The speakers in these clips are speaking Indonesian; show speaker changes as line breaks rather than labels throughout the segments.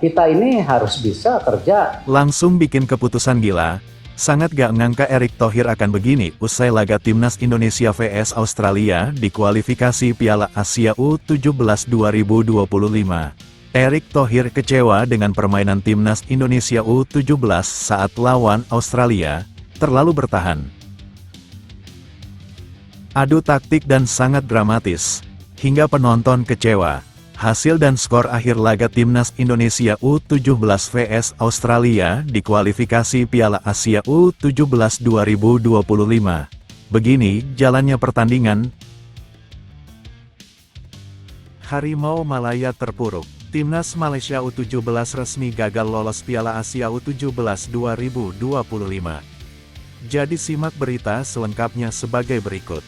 Kita ini harus bisa kerja.
Langsung bikin keputusan gila. Sangat gak ngangka Erick Thohir akan begini usai laga Timnas Indonesia vs Australia di kualifikasi Piala Asia U17 2025. Erick Thohir kecewa dengan permainan Timnas Indonesia U17 saat lawan Australia, terlalu bertahan. Adu taktik dan sangat dramatis, hingga penonton kecewa. Hasil dan skor akhir laga Timnas Indonesia U17 vs Australia di kualifikasi Piala Asia U17 2025. Begini jalannya pertandingan. Harimau Malaya terpuruk. Timnas Malaysia U17 resmi gagal lolos Piala Asia U17 2025. Jadi simak berita selengkapnya sebagai berikut.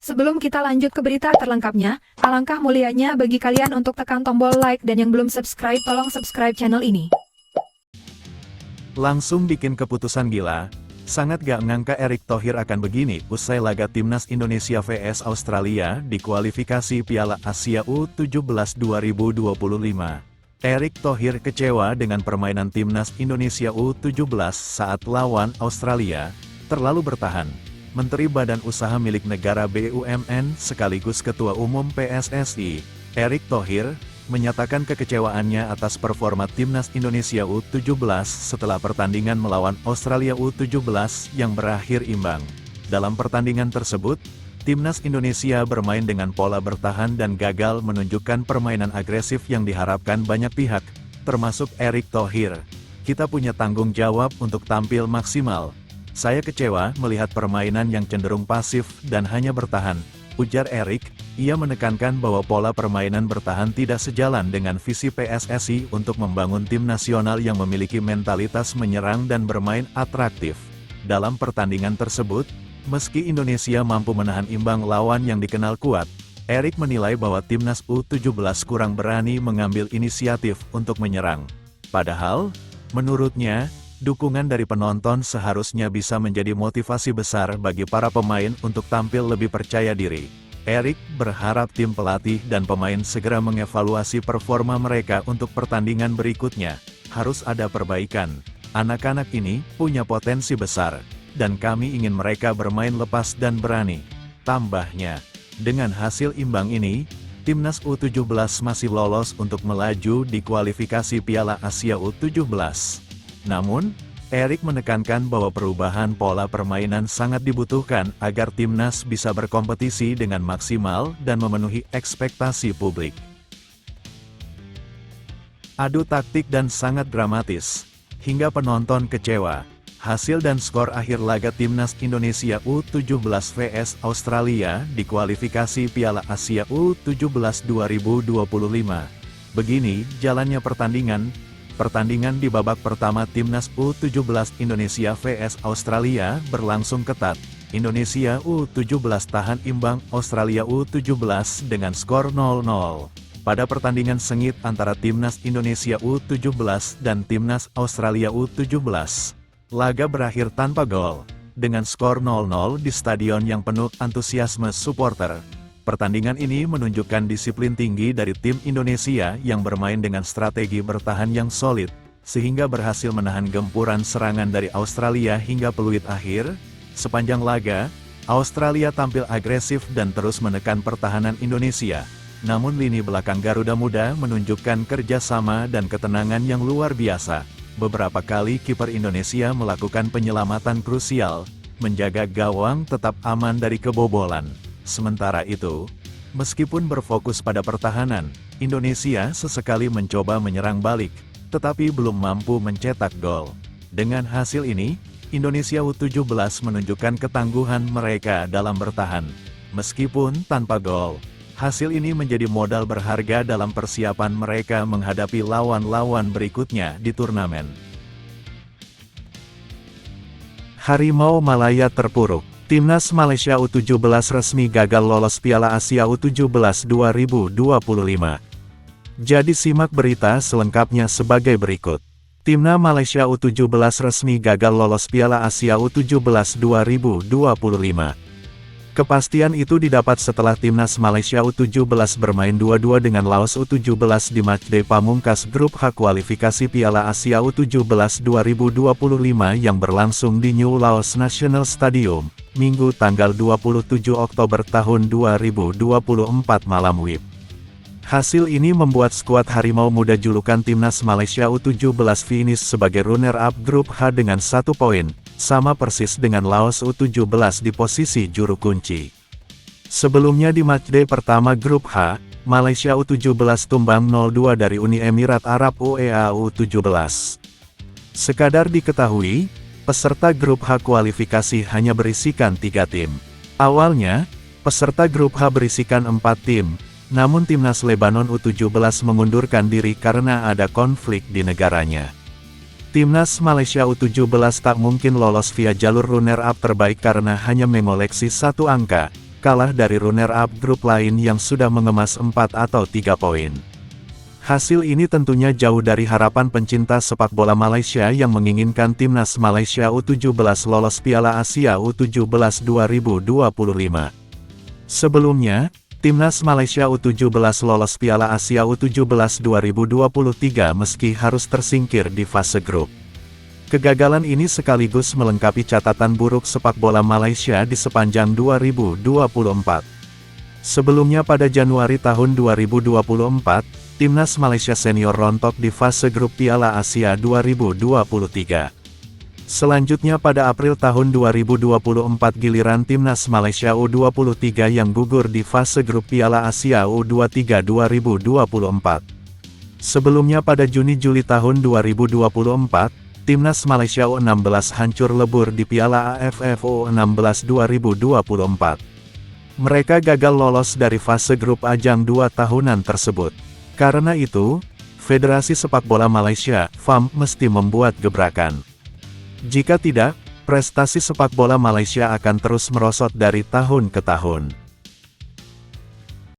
Sebelum kita lanjut ke berita terlengkapnya, alangkah mulianya bagi kalian untuk tekan tombol like dan yang belum subscribe tolong subscribe channel ini.
Langsung bikin keputusan gila. Sangat gak ngangka Erick Thohir akan begini usai laga Timnas Indonesia vs Australia di kualifikasi Piala Asia U17 2025. Erick Thohir kecewa dengan permainan Timnas Indonesia U17 saat lawan Australia, terlalu bertahan. Menteri Badan Usaha Milik Negara BUMN sekaligus Ketua Umum PSSI, Erick Thohir, menyatakan kekecewaannya atas performa Timnas Indonesia U17 setelah pertandingan melawan Australia U17 yang berakhir imbang. Dalam pertandingan tersebut, Timnas Indonesia bermain dengan pola bertahan dan gagal menunjukkan permainan agresif yang diharapkan banyak pihak, termasuk Erick Thohir. Kita punya tanggung jawab untuk tampil maksimal. Saya kecewa melihat permainan yang cenderung pasif dan hanya bertahan, ujar Erick. Ia menekankan bahwa pola permainan bertahan tidak sejalan dengan visi PSSI untuk membangun tim nasional yang memiliki mentalitas menyerang dan bermain atraktif. Dalam pertandingan tersebut, meski Indonesia mampu menahan imbang lawan yang dikenal kuat, Erick menilai bahwa Timnas U17 kurang berani mengambil inisiatif untuk menyerang. Padahal, menurutnya, dukungan dari penonton seharusnya bisa menjadi motivasi besar bagi para pemain untuk tampil lebih percaya diri. Erick berharap tim pelatih dan pemain segera mengevaluasi performa mereka untuk pertandingan berikutnya. Harus ada perbaikan. Anak-anak ini punya potensi besar, dan kami ingin mereka bermain lepas dan berani. Tambahnya, dengan hasil imbang ini, Timnas U17 masih lolos untuk melaju di kualifikasi Piala Asia U17. Namun, Erick menekankan bahwa perubahan pola permainan sangat dibutuhkan agar timnas bisa berkompetisi dengan maksimal dan memenuhi ekspektasi publik. Adu taktik dan sangat dramatis, hingga penonton kecewa. Hasil dan skor akhir laga Timnas Indonesia U17 vs Australia di kualifikasi Piala Asia U17 2025. Begini jalannya pertandingan. Pertandingan di babak pertama Timnas U17 Indonesia vs Australia berlangsung ketat. Indonesia U17 tahan imbang Australia U17 dengan skor 0-0. Pada pertandingan sengit antara Timnas Indonesia U17 dan Timnas Australia U17, laga berakhir tanpa gol, dengan skor 0-0 di stadion yang penuh antusiasme supporter. Pertandingan ini menunjukkan disiplin tinggi dari tim Indonesia yang bermain dengan strategi bertahan yang solid, sehingga berhasil menahan gempuran serangan dari Australia hingga peluit akhir. Sepanjang laga, Australia tampil agresif dan terus menekan pertahanan Indonesia. Namun lini belakang Garuda Muda menunjukkan kerjasama dan ketenangan yang luar biasa. Beberapa kali kiper Indonesia melakukan penyelamatan krusial, menjaga gawang tetap aman dari kebobolan. Sementara itu, meskipun berfokus pada pertahanan, Indonesia sesekali mencoba menyerang balik, tetapi belum mampu mencetak gol. Dengan hasil ini, Indonesia U17 menunjukkan ketangguhan mereka dalam bertahan. Meskipun tanpa gol, hasil ini menjadi modal berharga dalam persiapan mereka menghadapi lawan-lawan berikutnya di turnamen. Harimau Malaya terpuruk. Timnas Malaysia U17 resmi gagal lolos Piala Asia U17 2025. Jadi simak berita selengkapnya sebagai berikut. Timnas Malaysia U17 resmi gagal lolos Piala Asia U17 2025. Kepastian itu didapat setelah timnas Malaysia U17 bermain 2-2 dengan Laos U17 di matchday pamungkas grup H kualifikasi Piala Asia U17 2025 yang berlangsung di New Laos National Stadium, Minggu tanggal 27 Oktober tahun 2024 malam WIB. Hasil ini membuat skuad Harimau Muda julukan timnas Malaysia U17 finish sebagai runner-up grup H dengan 1 poin, sama persis dengan Laos U17 di posisi juru kunci. Sebelumnya di matchday pertama grup H, Malaysia U17 tumbang 0-2 dari Uni Emirat Arab UEA U17. Sekadar diketahui, peserta grup H kualifikasi hanya berisikan 3 tim. Awalnya, peserta grup H berisikan 4 tim, namun timnas Lebanon U17 mengundurkan diri karena ada konflik di negaranya. Timnas Malaysia U17 tak mungkin lolos via jalur runner-up terbaik karena hanya mengoleksi 1 angka, kalah dari runner-up grup lain yang sudah mengemas 4 atau 3 poin. Hasil ini tentunya jauh dari harapan pencinta sepak bola Malaysia yang menginginkan timnas Malaysia U17 lolos Piala Asia U17 2025. Sebelumnya, timnas Malaysia U17 lolos Piala Asia U17 2023 meski harus tersingkir di fase grup. Kegagalan ini sekaligus melengkapi catatan buruk sepak bola Malaysia di sepanjang 2024. Sebelumnya pada Januari tahun 2024, timnas Malaysia senior rontok di fase grup Piala Asia 2023. Selanjutnya pada April tahun 2024 giliran timnas Malaysia U23 yang gugur di fase grup Piala Asia U23 2024. Sebelumnya pada Juni-Juli tahun 2024, timnas Malaysia U16 hancur lebur di Piala AFF U16 2024. Mereka gagal lolos dari fase grup ajang 2 tahunan tersebut. Karena itu, Federasi Sepak Bola Malaysia, FAM, mesti membuat gebrakan. Jika tidak, prestasi sepak bola Malaysia akan terus merosot dari tahun ke tahun.